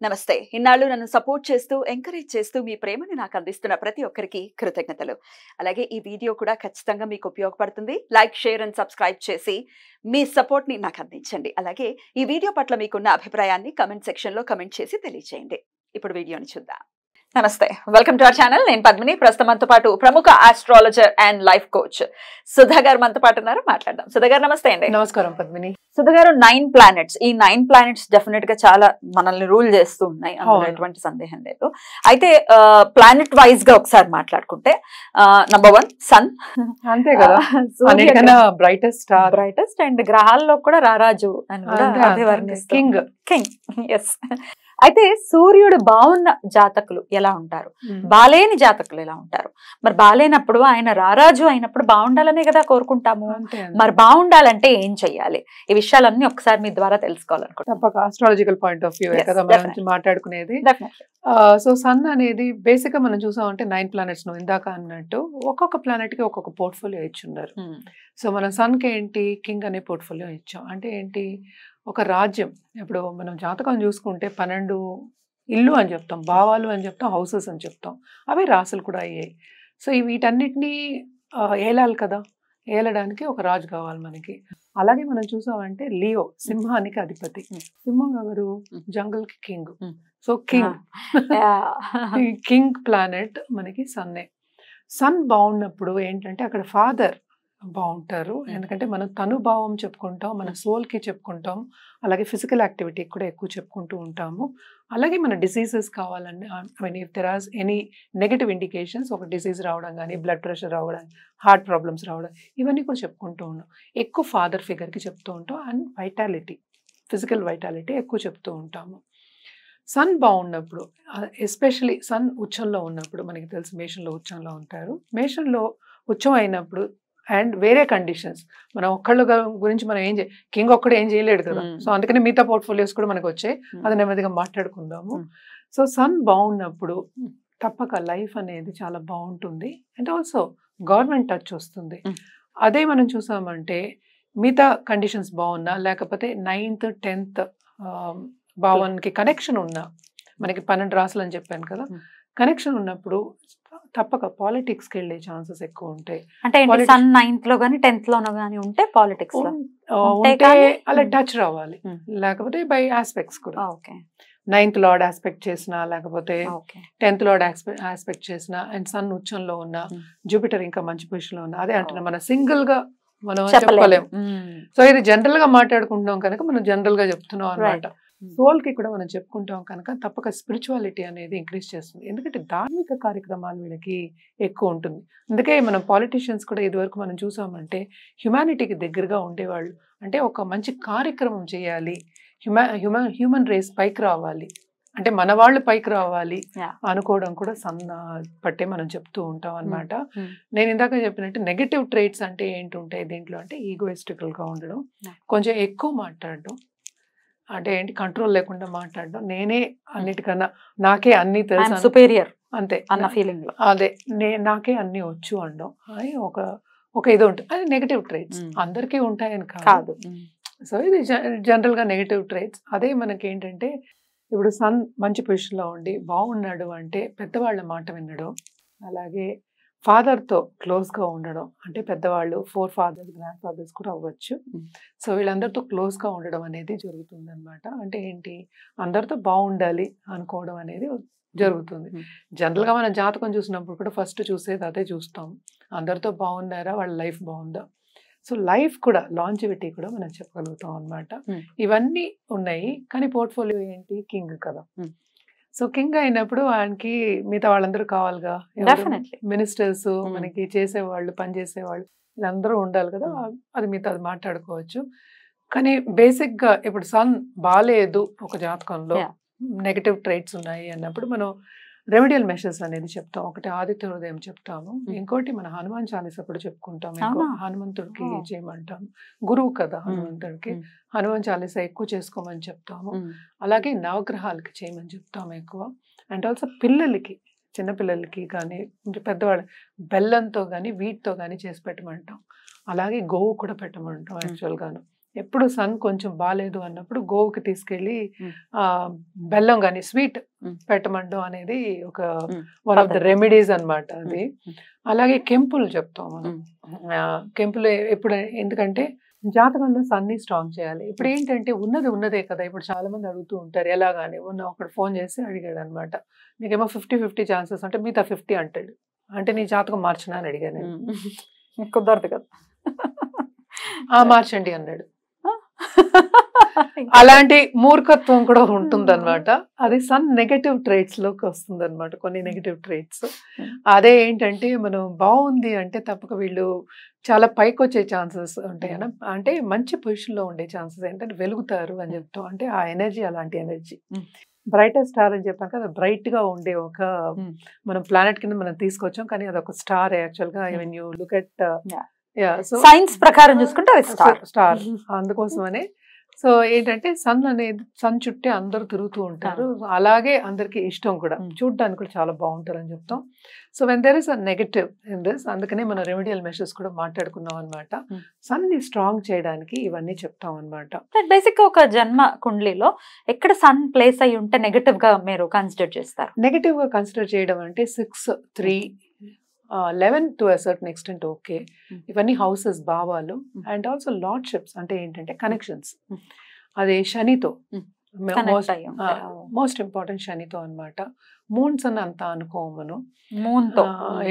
నమస్తే. ఇన్నాళ్ళు నన్ను సపోర్ట్ చేస్తూ, ఎంకరేజ్ చేస్తూ మీ ప్రేమని నాకు అందిస్తున్న ప్రతి ఒక్కరికి కృతజ్ఞతలు. అలాగే ఈ వీడియో కూడా ఖచ్చితంగా మీకు ఉపయోగపడుతుంది. లైక్, షేర్ అండ్ సబ్స్క్రైబ్ చేసి మీ సపోర్ట్‌ని నాకు అందించండి. అలాగే ఈ వీడియో పట్ల మీకున్న అభిప్రాయాన్ని కామెంట్ సెక్షన్‌లో కామెంట్ చేసి తెలియజేయండి. ఇప్పుడు వీడియోని చూద్దాం. నమస్తే, వెల్కమ్ టు అవర్ ఛానల్. నేను పద్మిని. ప్రస్తుతం మనతో పాటు ప్రముఖ astrologer and life coach Sudha గారు మనతో పాటు ఉన్నారు. మాట్లాడదాం. సుధా గారు నమస్తే అండి. నమస్కారం పద్మిని. సుధా గారు, 9 ప్లానెట్స్, ఈ 9 ప్లానెట్స్ డెఫినెట్ గా చాలా మనల్ని రూల్ చేస్తూ ఉన్నాయి, అందులో ఎటువంటి సందేహం లేదు. అయితే ప్లానెట్ వైజ్ గా ఒకసారి మాట్లాడుకుంటే నంబర్ 1 సన్, అంతే కదా, బ్రైటెస్ట్ అండ్ గ్రహాల్లో కూడా రారాజు అని కూడా అభివర్ణిస్తారు. కింగ్. ఎస్. అయితే సూర్యుడు బాగున్న జాతకులు ఎలా ఉంటారు, బాలేని జాతకులు ఎలా ఉంటారు? మరి బాలేనప్పుడు ఆయన రారాజు అయినప్పుడు బాగుండాలనే కదా కోరుకుంటాము. మరి బాగుండాలంటే ఏం చెయ్యాలి? ఈ విషయాలన్నీ ఒకసారి మీ ద్వారా తెలుసుకోవాలనుకుంటున్నాను. తప్పక ఆస్ట్రాలజికల్ పాయింట్ ఆఫ్ వ్యూ కదా మనం మాట్లాడుకునేది. సో సన్ అనేది బేసిక్ గా మనం చూసామంటే 9 ప్లానెట్స్ ను ఇందాక అన్నట్టు ఒక్కొక్క ప్లానెట్ కి ఒక్కొక్క పోర్ట్ఫోలియో ఇచ్చున్నారు. సో మనం సన్ కి ఏంటి, కింగ్ అనే పోర్ట్ఫోలియో ఇచ్చాం. అంటే ఏంటి, ఒక రాజ్యం. ఇప్పుడు మనం జాతకం చూసుకుంటే 12 ఇల్లు అని చెప్తాం, భావాలు అని చెప్తాం, హౌసెస్ అని చెప్తాం. అవి రాసులు కూడా అయ్యాయి. సో వీటన్నిటినీ ఏలాలి కదా, ఏలడానికి ఒక రాజు కావాలి మనకి. అలాగే మనం చూసామంటే లియో సింహానికి అధిపతి. సింహం ఎవరు? జంగల్ కి కింగ్. సో కింగ్ ప్లానెట్ మనకి సన్నే. సన్ బాగున్నప్పుడు ఏంటంటే అక్కడ ఫాదర్ బాగుంటారు. ఎందుకంటే మనం తనుభావం చెప్పుకుంటాం, మన సోల్ కి చెప్పుకుంటాం, అలాగే ఫిజికల్ యాక్టివిటీ కూడా ఎక్కువ చెప్పుకుంటూ ఉంటాము. అలాగే మన డిసీజెస్ కావాలండి, I mean if there or any negative indications, ఒక డిసీజ్ రావడం కానీ, బ్లడ్ ప్రెషర్ రావడం, హార్ట్ ప్రాబ్లమ్స్ రావడం, ఇవన్నీ కూడా చెప్పుకుంటూ ఉన్నాం. ఎక్కువ ఫాదర్ ఫిగర్కి చెప్తూ ఉంటాం. అండ్ వైటాలిటీ, ఫిజికల్ వైటాలిటీ ఎక్కువ చెప్తూ ఉంటాము. సన్ బాగున్నప్పుడు, ఎస్పెషలీ సన్ ఉచ్చంలో ఉన్నప్పుడు, మనకి తెలుసు మేషంలో ఉచ్చంలో ఉంటారు. మేషంలో ఉచ్చం అయినప్పుడు అండ్ వేరే కండిషన్స్, మనం ఒక్కళ్ళ గురించి మనం కింగ్ ఒక్కడు ఏం చేయలేడు కదా. సో అందుకని మిగతా పోర్ట్ఫోలియోస్ కూడా మనకు వచ్చాయి, అది నెమ్మదిగా మాట్లాడుకుందాము. సో సన్ బాగున్నప్పుడు తప్పక లైఫ్ అనేది చాలా బాగుంటుంది. అండ్ ఆల్సో గవర్నమెంట్ టచ్ వస్తుంది. అదే మనం చూసామంటే మిగతా కండిషన్స్ బాగున్నా, లేకపోతే 9th 10th భావానికి కనెక్షన్ ఉన్నా, మనకి 12 రాసులు అని చెప్పాను కదా, కనెక్షన్ ఉన్నప్పుడు తప్పక పాలిటిక్స్కి వెళ్ళే ఛాన్సెస్ ఎక్కువ ఉంటాయి. అంటే సన్ 9th లో గానీ 10th లోనో గానీ ఉంటే పాలిటిక్స్ ఉంటే అలా టచ్ రావాలి, లేకపోతే బై ఆస్పెక్ట్స్ కూడా. 9th లార్డ్ ఆస్పెక్ట్ చేసినా, లేకపోతే 10th లార్డ్ ఆస్పెక్ట్ చేసినా, అండ్ సన్ ఉచ్చంలో ఉన్న, జూపిటర్ ఇంకా మంచి పొజిషన్ లో ఉన్న, అదే అంటున్నా మనం సింగిల్ గా మనం చెప్పలేము. సో ఇది జనరల్ గా మాట్లాడుకుంటున్నాం కనుక మనం జనరల్ గా చెప్తున్నాం అనమాట. సోల్ కి కూడా మనం చెప్పుకుంటాం కనుక తప్పక స్పిరిచువాలిటీ అనేది ఇంక్రీజ్ చేస్తుంది. ఎందుకంటే ధార్మిక కార్యక్రమాలు వీళ్ళకి ఎక్కువ ఉంటుంది. అందుకే మనం పాలిటీషియన్స్ కూడా ఇదివరకు మనం చూసామంటే హ్యుమానిటీకి దగ్గరగా ఉండేవాళ్ళు. అంటే ఒక మంచి కార్యక్రమం చేయాలి, హ్యూమన్ రేస్ పైకి రావాలి, అంటే మన వాళ్ళు పైకి రావాలి అనుకోవడం కూడా పట్టే మనం చెప్తూ ఉంటాం అనమాట. నేను ఇందాక చెప్పినట్టు నెగటివ్ ట్రైట్స్ అంటే ఏంటుంటాయి దీంట్లో అంటే ఈగోయిస్టికల్ గా ఉండడం, కొంచెం ఎక్కువ మాట్లాడడం, అంటే ఏంటి కంట్రోల్ లేకుండా మాట్లాడడం, నేనే అన్నిటికన్నా, నాకే అన్ని తెలుసు, సుపీరియర్ అంతే అన్న ఫీలింగ్ లో, అదే నాకే అన్ని వచ్చు అనడం, అది ఒక ఇది ఉంటుంది. అది నెగటివ్ ట్రైట్స్, అందరికీ ఉంటాయని కాదు. సో ఇది జనరల్ గా నెగటివ్ ట్రైట్స్. అదే మనకి ఏంటంటే ఇప్పుడు సన్ మంచి పొజిషన్ లో ఉండి బాగున్నాడు అంటే పెద్దవాళ్ళ మాట వినడం, అలాగే ఫాదర్తో క్లోజ్గా ఉండడం, అంటే పెద్దవాళ్ళు 4 fathers గ్రాండ్ ఫాదర్స్ కూడా అవ్వచ్చు. సో వీళ్ళందరితో క్లోజ్గా ఉండడం అనేది జరుగుతుంది అనమాట. అంటే ఏంటి, అందరితో బాగుండాలి అనుకోవడం అనేది జరుగుతుంది. జనరల్గా మనం జాతకం చూసినప్పుడు కూడా ఫస్ట్ చూసేది అదే చూస్తాం, అందరితో బాగున్నారా, వాళ్ళ లైఫ్ బాగుందా. సో లైఫ్ కూడా, లాంజివిటీ కూడా మనం చెప్పగలుగుతాం అనమాట. ఇవన్నీ ఉన్నాయి. కానీ పోర్ట్ఫోలియో ఏంటి, కింగ్ కదా. సో కింగ్ అయినప్పుడు ఆయనకి మిగతా వాళ్ళందరూ కావాలిగా, మినిస్టర్స్, మనకి చేసేవాళ్ళు, పనిచేసేవాళ్ళు, వీళ్ళందరూ ఉండాలి కదా. అది మిగతా అది మాట్లాడుకోవచ్చు. కానీ బేసిక్ గా ఇప్పుడు సన్ బాలేదు ఒక జాతకంలో, నెగటివ్ ట్రైట్స్ ఉన్నాయి అన్నప్పుడు మనం రెమెడియల్ మెషర్స్ అనేది చెప్తాం. ఒకటి ఆదిత్య హృదయం చెప్తాము, ఇంకోటి మన హనుమాన్ చాలీసా కూడా చెప్పుకుంటాం. హనుమంతుడికి చేయమంటాం, గురువు కదా హనుమంతుడికి, హనుమాన్ చాలీసా ఎక్కువ చేసుకోమని చెప్తాము. అలాగే నవగ్రహాలకి చేయమని చెప్తాము ఎక్కువ. అండ్ ఆల్సో పిల్లలకి, చిన్నపిల్లలకి కానీ పెద్దవాళ్ళు బెల్లంతో కానీ వీటితో కానీ చేసి పెట్టమంటాం. అలాగే గోవు కూడా పెట్టమంటాం యాక్చువల్గాను. ఎప్పుడు సన్ కొంచెం బాగాలేదు అన్నప్పుడు గోవుకి తీసుకెళ్ళి బెల్లం కానీ స్వీట్ పెట్టమండం అనేది ఒక వన్ ఆఫ్ ద రెమెడీస్ అన్నమాట అది. అలాగే కెంపులు చెప్తాం మనం. కెంపులు ఎప్పుడు ఎందుకంటే జాతకంలో సన్ని స్ట్రాంగ్ చేయాలి. ఇప్పుడు ఏంటంటే ఉన్నదే కదా. ఇప్పుడు చాలా మంది అడుగుతూ ఉంటారు ఎలాగాని. ఒకడు ఫోన్ చేసి అడిగాడు అనమాట, నీకేమో 50-50 ఛాన్సెస్ అంటే మిగతా 50 అంటాడు. అంటే నీ జాతకం మార్చినా అని అడిగాను. కుదరదు కదా. మార్చండి అన్నాడు. అలాంటి మూర్ఖత్వం కూడా ఉంటుందన్నమాట. అది సన్ నెగటివ్ ట్రేట్స్ లోకి వస్తుంది అనమాట, కొన్ని నెగటివ్ ట్రేట్స్. అదే ఏంటంటే మనం బాగుంది అంటే తప్పక వీళ్ళు చాలా పైకి వచ్చే ఛాన్సెస్ ఉంటాయి అన్న, అంటే మంచి పొజిషన్ లో ఉండే ఛాన్సెస్ ఏంటంటే వెలుగుతారు అని చెప్తాం. అంటే ఆ ఎనర్జీ అలాంటి ఎనర్జీ. బ్రైటెస్ట్ స్టార్ అని చెప్పాను కదా, బ్రైట్ గా ఉండే ఒక మనం ప్లానెట్ కింద మనం తీసుకొచ్చాం, కానీ అది ఒక స్టార్ యాక్చువల్ గా. When you look at science ప్రకారం చూసుకుంటే స్టార్. అందుకోసమనే సో ఏంటంటే సన్ చుట్టే అందరూ తిరుగుతూ ఉంటారు. అలాగే అందరికి ఇష్టం కూడా, చూడడానికి కూడా చాలా బాగుంటారు అని చెప్తాం. So when there is a negative in this, అందుకనే మనం రెమెడియల్ మెషర్స్ కూడా మాట్లాడుకున్నాం అనమాట. సన్ ని స్ట్రాంగ్ చేయడానికి ఇవన్నీ చెప్తాం అనమాట. బేసిక్ గా ఒక జన్మ కుండలిలో ఎక్కడ సన్ ప్లేస్ అయి ఉంటే నెగటివ్ గా మీరు కన్సిడర్ చేస్తారు? నెగటివ్ గా కన్సిడర్ చేయడం అంటే 6, 3, 11 to a certain extent okay. ఇవన్నీ హౌసెస్, భావాలు. అండ్ ఆల్సో లార్డ్షిప్స్ అంటే ఏంటంటే కనెక్షన్స్. అది శనితో మోస్ట్ ఇంపార్టెంట్, శనితో అనమాట. మూన్స్ అని అంత అనుకోము మనం, మూన్తో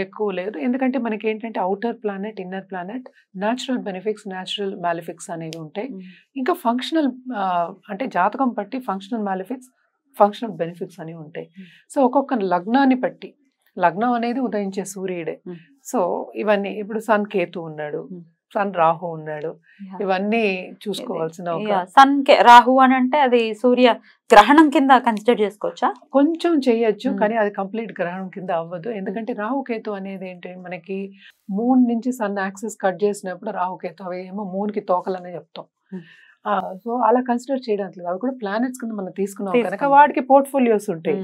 ఎక్కువ లేదు. ఎందుకంటే మనకి ఏంటంటే outer planet, inner planet, natural benefics, natural malefics అనేవి ఉంటాయి. ఇంకా ఫంక్షనల్ అంటే జాతకం బట్టి ఫంక్షనల్ మ్యాలిఫిక్స్, ఫంక్షనల్ బెనిఫిట్స్ అనేవి ఉంటాయి. సో ఒక్కొక్క లగ్నాన్ని బట్టి, లగ్నం అనేది ఉదయించే సూర్యుడే. సో ఇవన్నీ ఇప్పుడు సన్ కేతు ఉన్నాడు, సన్ రాహు ఉన్నాడు, ఇవన్నీ చూసుకోవాల్సిన. సన్ రాహు అని అంటే అది సూర్య గ్రహణం కింద కన్సిడర్ చేసుకోవచ్చా? కొంచెం చేయొచ్చు, కానీ అది కంప్లీట్ గ్రహణం కింద అవ్వదు. ఎందుకంటే రాహుకేతు అనేది ఏంటి, మనకి మూన్ నుంచి సన్ యాక్సిస్ కట్ చేసినప్పుడు రాహుకేతు, అవి ఏమో మూన్ కి తోకలనే చెప్తాం. సో అలా కన్సిడర్ చేయడానికి లేదు. అవి కూడా ప్లానెట్స్ కింద మనం తీసుకున్నాం కనుక వాటికి పోర్ట్ఫోలియోస్ ఉంటాయి,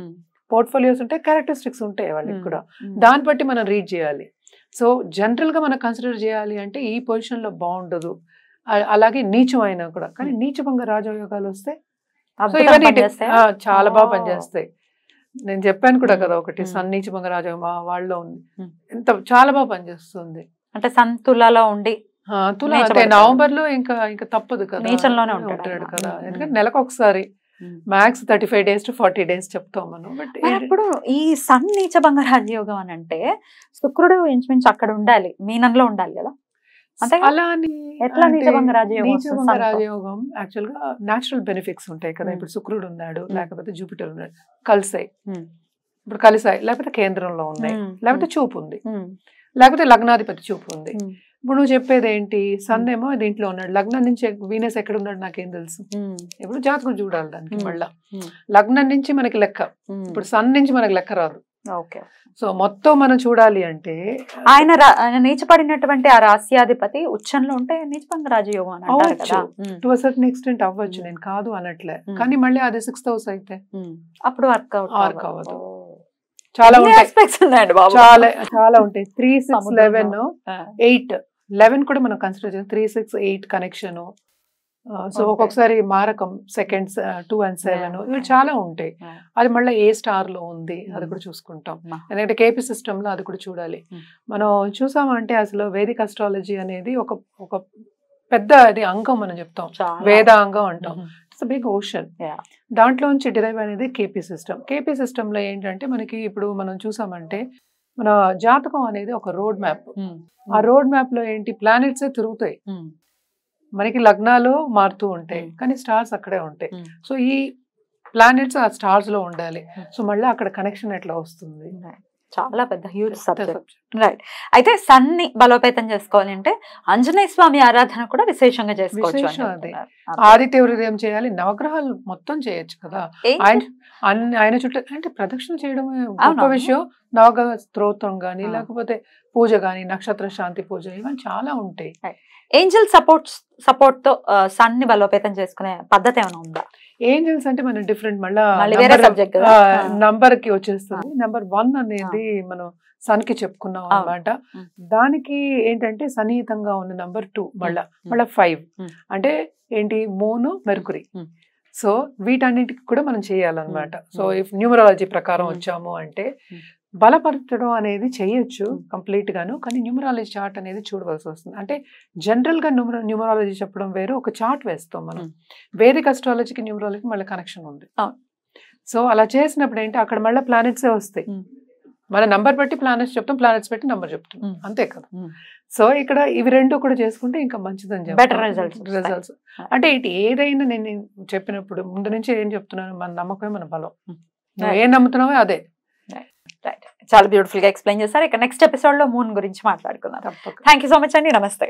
క్యారెక్టరిస్టిక్స్ ఉంటాయి వాళ్ళకి కూడా. దాన్ని బట్టి మనం రీడ్ చేయాలి. సో జనరల్ గా మనం కన్సిడర్ చేయాలి అంటే ఈ పొజిషన్ లో బాగుండదు, అలాగే నీచం అయినా కూడా. కానీ నీచభంగ రాజయోగాలు వస్తే చాలా బాగా పనిచేస్తాయి. నేను చెప్పాను కూడా కదా ఒకటి, సన్ నీచభంగ రాజయోగం వాళ్ళలో ఉంది, ఎంత చాలా బాగా పనిచేస్తుంది. అంటే సన్ తులాలో ఉండి, తులా అంటే నవంబర్ లో ఇంకా తప్పదు కదా, నీచంలోనే ఉంటాడు కదా. ఎందుకంటే నెలకు ఒకసారి మ్యాక్స్ 35 days to 40 days చెప్తాం మనం. బట్ ఇప్పుడు ఈ సన్ నీచభంగ రాజయోగం అని అంటే శుక్రుడు ఇంచుమించు అక్కడ ఉండాలి, మీనంలో ఉండాలి కదా. అలా అని ఎట్లా నీచభంగ రాజయోగం యాక్చువల్ గా న్యాచురల్ బెనిఫిట్స్ ఉంటాయి కదా. ఇప్పుడు శుక్రుడు ఉన్నాడు, లేకపోతే జూపిటర్ ఉన్నాడు, కలిసాయి. ఇప్పుడు కలిసాయి, లేకపోతే కేంద్రంలో ఉన్నాయి, లేకపోతే చూపు ఉంది, లేకపోతే లగ్నాధిపతి చూపు ఉంది. ఇప్పుడు నువ్వు చెప్పేది ఏంటి, సన్ ఏమో దీంట్లో ఉన్నాడు, లగ్నం నుంచి వీనస్ ఎక్కడ ఉన్నాడు నాకేం తెలుసు. ఇప్పుడు జాతకం చూడాలి దానికి. మళ్ళా లగ్నం నుంచి మనకి లెక్క, ఇప్పుడు సన్ నుంచి మనకి లెక్క రాదు. సో మొత్తం మనం చూడాలి అంటే ఆయన నీచపడినటువంటి ఆ రాస్యాధిపతి ఉచ్చంలో ఉంటే నీచభంగ రాజయోగం అవ్వచ్చు, టు అ సర్టన్ ఎక్స్టెంట్ అవ్వచ్చు, నేను కాదు అనట్లే. కానీ మళ్ళీ అది 6th house అయితే అప్పుడు వర్క్ అవ్వదు. చాలా ఉంటాయి, చాలా ఉంటాయి. 3, 6, 11, 8, 11 కూడా మనం కన్సిడర్ చేస్తాం. 3, 6, 8 కనెక్షన్. సో ఒక్కొక్కసారి మారకం, సెకండ్స్ 2 and 7 ఇవి చాలా ఉంటాయి. అది మళ్ళీ ఏ స్టార్ లో ఉంది అది కూడా చూసుకుంటాం. ఎందుకంటే కేపీ సిస్టమ్ లో అది కూడా చూడాలి. మనం చూసామంటే అసలు వేదిక్ అస్ట్రాలజీ అనేది ఒక పెద్ద అది అంగం మనం చెప్తాం, వేద అంగం అంటాం. It's big ocean. దాంట్లోంచి డిరైవ్ అనేది కేపీ సిస్టమ్. కేపీ సిస్టమ్ లో ఏంటంటే మనకి ఇప్పుడు మనం చూసామంటే మన జాతకం అనేది ఒక రోడ్ మ్యాప్. ఆ రోడ్ మ్యాప్ లో ఏంటి, ప్లానెట్స్ తిరుగుతాయి, మనకి లగ్నాలు మారుతూ ఉంటాయి, కానీ స్టార్స్ అక్కడే ఉంటాయి. సో ఈ ప్లానెట్స్ ఆ స్టార్స్ లో ఉండాలి. సో మళ్ళీ అక్కడ కనెక్షన్ ఎట్లా వస్తుంది, చాలా పెద్ద హ్యూజ్ సబ్జెక్ట్. రైట్. అయితే సన్ ని బలోపేతం చేసుకోవాలి అంటే ఆంజనేయ స్వామి ఆరాధన కూడా విశేషంగా చేసుకోవచ్చు. ఆదిత్య హృదయం చేయాలి, నవగ్రహాలు మొత్తం చేయొచ్చు కదా. ఆయన చుట్టూ అంటే ప్రదక్షిణ చేయడం గొప్ప విషయం. నవగ్రహ స్తోత్రం గానీ, లేకపోతే పూజ గానీ, నక్షత్ర శాంతి పూజ, ఇవన్నీ చాలా ఉంటాయి. ఏంజల్ సపోర్ట్ తో సన్ ని బలోపేతం చేసుకునే పద్ధతి ఏమైనా ఉందా? ఏంజల్స్ అంటే మనం డిఫరెంట్ మళ్ళీ నంబర్ కి వచ్చేస్తుంది. నెంబర్ 1 అనేది మనం సన్ కి చెప్పుకున్నాం అనమాట. దానికి ఏంటంటే సన్నిహితంగా ఉన్న నంబర్ 2 మళ్ళా 5 అంటే ఏంటి మూన్ మెర్కురీ. సో వీటన్నిటికి కూడా మనం చేయాలన్నమాట. సో ఇఫ్ న్యూమరాలజీ ప్రకారం వచ్చాము అంటే బలపరచడం అనేది చేయొచ్చు కంప్లీట్ గాను, కానీ న్యూమరాలజీ చార్ట్ అనేది చూడవలసి వస్తుంది. అంటే జనరల్ గా న్యూమరాలజీ చెప్పడం వేరు, ఒక చార్ట్ వేస్తాం మనం. వేదిక్ అస్ట్రాలజీకి న్యూమరాలజీకి మళ్ళీ కనెక్షన్ ఉంది. సో అలా చేసినప్పుడు ఏంటి అక్కడ మళ్ళీ ప్లానెట్సే వస్తాయి. మన నంబర్ బట్టి ప్లానెట్స్ చెప్తాం, ప్లానెట్స్ బట్టి నంబర్ చెప్తాం, అంతే కదా. సో ఇక్కడ ఇవి రెండు కూడా చేసుకుంటే ఇంకా మంచిదని చెప్పాలి. రిజల్ట్స్ అంటే ఇటు ఏదైనా నేను చెప్పినప్పుడు ముందు నుంచి ఏం చెప్తున్నాను, మన నమ్మకమే మన బలం. నువ్వు ఏం నమ్ముతున్నావో అదే. రైట్, చాలా బ్యూటిఫుల్ గా ఎక్స్ప్లెయిన్ చేశారు. ఇక నెక్స్ట్ ఎపిసోడ్ లో మూన్ గురించి మాట్లాడుకుందాం. థ్యాంక్ యూ సో మచ్ అండి. నమస్తే.